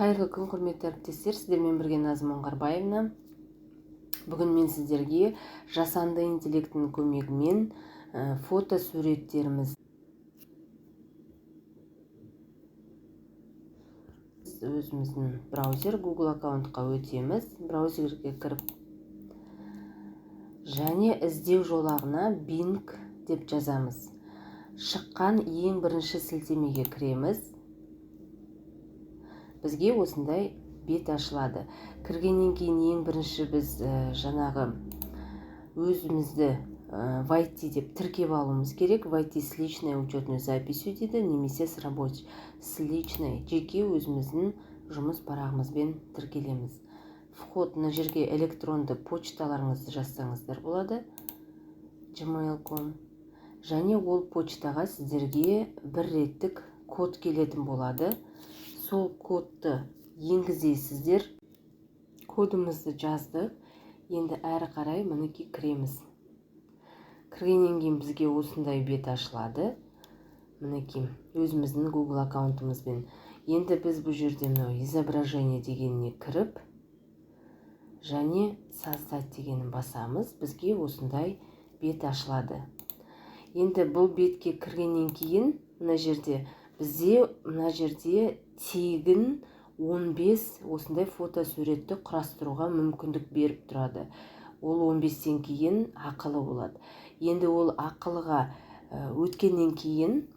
Қайырлы күн, құрметті әріптестер, сіздермен бірге Назым Оңғарбаевна. Бүгін мен сіздерге жасанды интеллектінің көмегімен фото суреттеріміз өзіміздің браузер Google аккаунтқа өтеміз. Браузерге кіріп және іздеу жолағына Bing деп жазамыз. Шыққан ең бірінші сілтемеге кіреміз. Бізге осындай бет ашылады. Кіргеннен кейін ең бірінші біз жаңағы өзімізді войти деп тіркеп алуымыз керек. Войти с личной учетной записью дейді, немесе с рабочей, с личной, жеке өзіміздің жұмыс парағымызбен тіркелеміз. Вход мына жерге электронды почталарыңызды жазсаңыздар болады, gmail.com. Және ол почтаға сіздерге бір реттік код келетін болады. Сол кодты енгізесіздер. Кодымызды жаздық. Енді әрі қарай мінекей кіреміз. Кіргеннен кейін бізге осындай бет ашылады. Мінекей өзіміздің Google аккаунтымызбен. Енді біз бұл жерде изображение дегеніне кіріп, және создать дегенін басамыз. Бізге осындай бет ашылады. Енді бұл бетке кіргеннен кейін мына жерде бізде тегін 15 осындай фото суретті құрастыруға мүмкіндік беріп тұрады. Ол 15-тен кейін ақылы болады. Енді ол ақылыға өткеннен кейін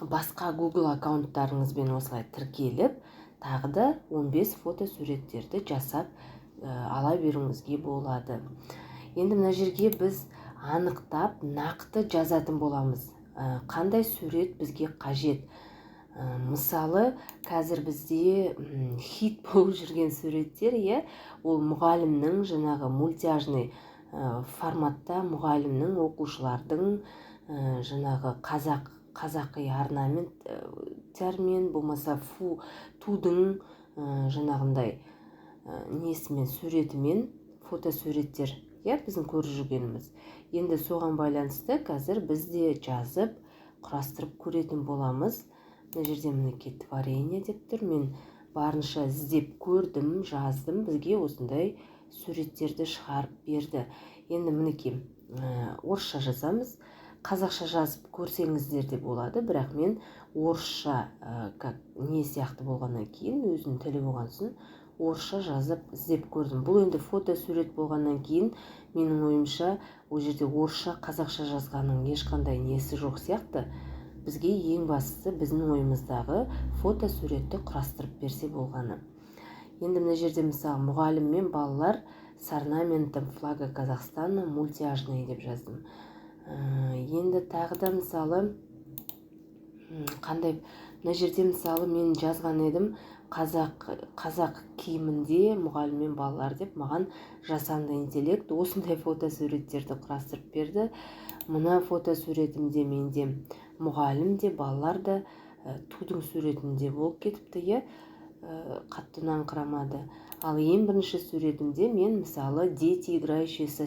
басқа Google аккаунттарыңызбен осылай тіркеліп, тағы да 15 фото суреттерді жасап ала беруіңізге болады. Енді мына жерге біз анықтап, нақты жазатын боламыз. Қандай сурет бізге қажет? Мысалы, қазір бізде хит болып жүрген суреттер, ол мұғалімнің жаңағы мультяжный форматта мұғалімнің, оқушылардың жаңағы қазақи орнаменттармен, болмаса тудың жаңағындай несімен, суретімен фотосуреттер, біздің көріп жүргеніміз. Енді соған байланысты қазір бізде жазып, құрастырып көретін боламыз. Мына жерде мінекей творение деп тұр. Мен барынша іздеп көрдім, жаздым. Бізге осындай суреттерді шығарып берді. Енді мінекей орысша жазамыз. Қазақша жазып көрсеңіздер де болады, бірақ мен орысша не сияқты болғаннан кейін, өзінің тілі болған соң орысша жазып іздеп көрдім. Бұл енді фото сурет болғаннан кейін менің ойымша ол жерде орысша, қазақша жазғанның ешқандай несі жоқ сияқты. Бізге ең бастысы біздің ойымыздағы фото суретті құрастырып берсе болғаны. Енді мына жерде мысалы мұғалім мен балалар с орнаментом флага Казахстана мультяжный деп жаздым. Енді тағы да мысалы қандай, мына жерде мысалы мен жазған едім қазақ киімінде мұғалім мен балалар деп, маған жасанды интеллект осындай фото суреттерді құрастырып берді. Мына фото суретімде менде мұғалім де, балалар да тудың суретінде болып кетіпті, қатты ұнаңқырамады. Ал ең бірінші суретімде мен мысалы дети, играющие со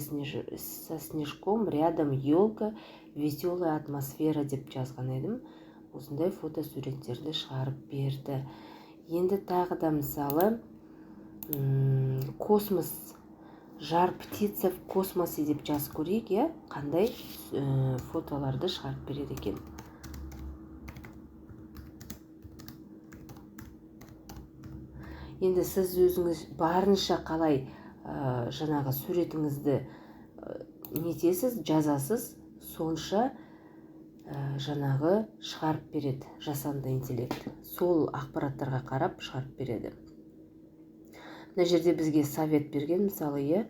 снежком, рядом елка, веселая атмосфера деп жазған едім. Осындай фото суреттерді шығарып берді. Енді тағы да мысалы космос, жар птица в космосе деп жазып көрейік, қандай фотоларды шығарып береді екен. Енді сіз өзіңіз барынша қалай жаңағы суретіңізді нетесіз, жазасыз, сонша жаңағы шығарып береді жасанды интеллект. Сол ақпараттарға қарап шығарып береді. Мына жерде бізге совет берген, мысалы,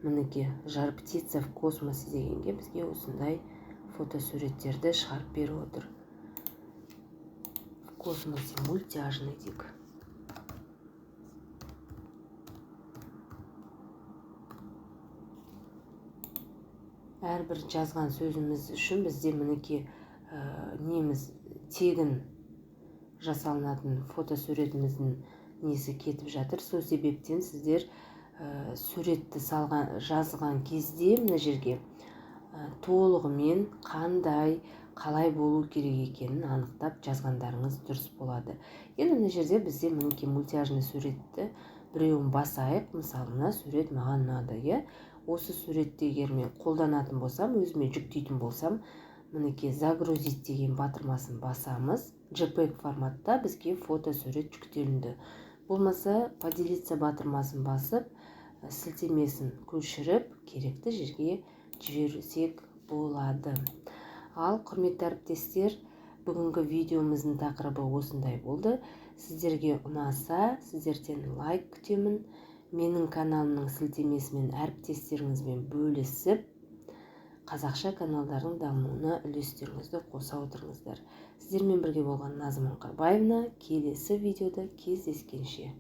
мінекей жар птица в космосе дегенге бізге осындай фотосуреттерді шығарып беріп отыр. В космосе мультяжный дейік. Әрбір жазған сөзіміз үшін бізде мінекей неміз тегін жасалынатын фотосуретіміздің несі кетіп жатыр. Сол себептен сіздер суретті жазған кезде мына жерге толығымен қалай болу керек екенін анықтап жазғандарыңыз дұрыс болады. Енді мына жерде бізде мінекей мультяжный суретті біреуін басайық. Мысалы мына сурет маған ұнады, иә. Осы суретті егер мен қолданатын болсам, өзіме жүктейтін болсам, мінекей загрузить деген батырмасын басамыз. JPEG форматта бізге фотосурет жүктелінді. Болмаса поделиться батырмасын басып, сілтемесін көшіріп, керекті жерге жіберсек болады. Ал құрметті әріптестер, бүгінгі видеомыздың тақырыбы осындай болды. Сіздерге ұнаса, сіздерден лайк күтемін. Менің каналымның сілтемесімен әріптестеріңізбен бөлісіп, қазақша каналдардың дамуына үлестеріңізді қоса отырыңыздар. Сіздермен бірге болған Назым Қырбаевна. Келесі видеода кездескенше.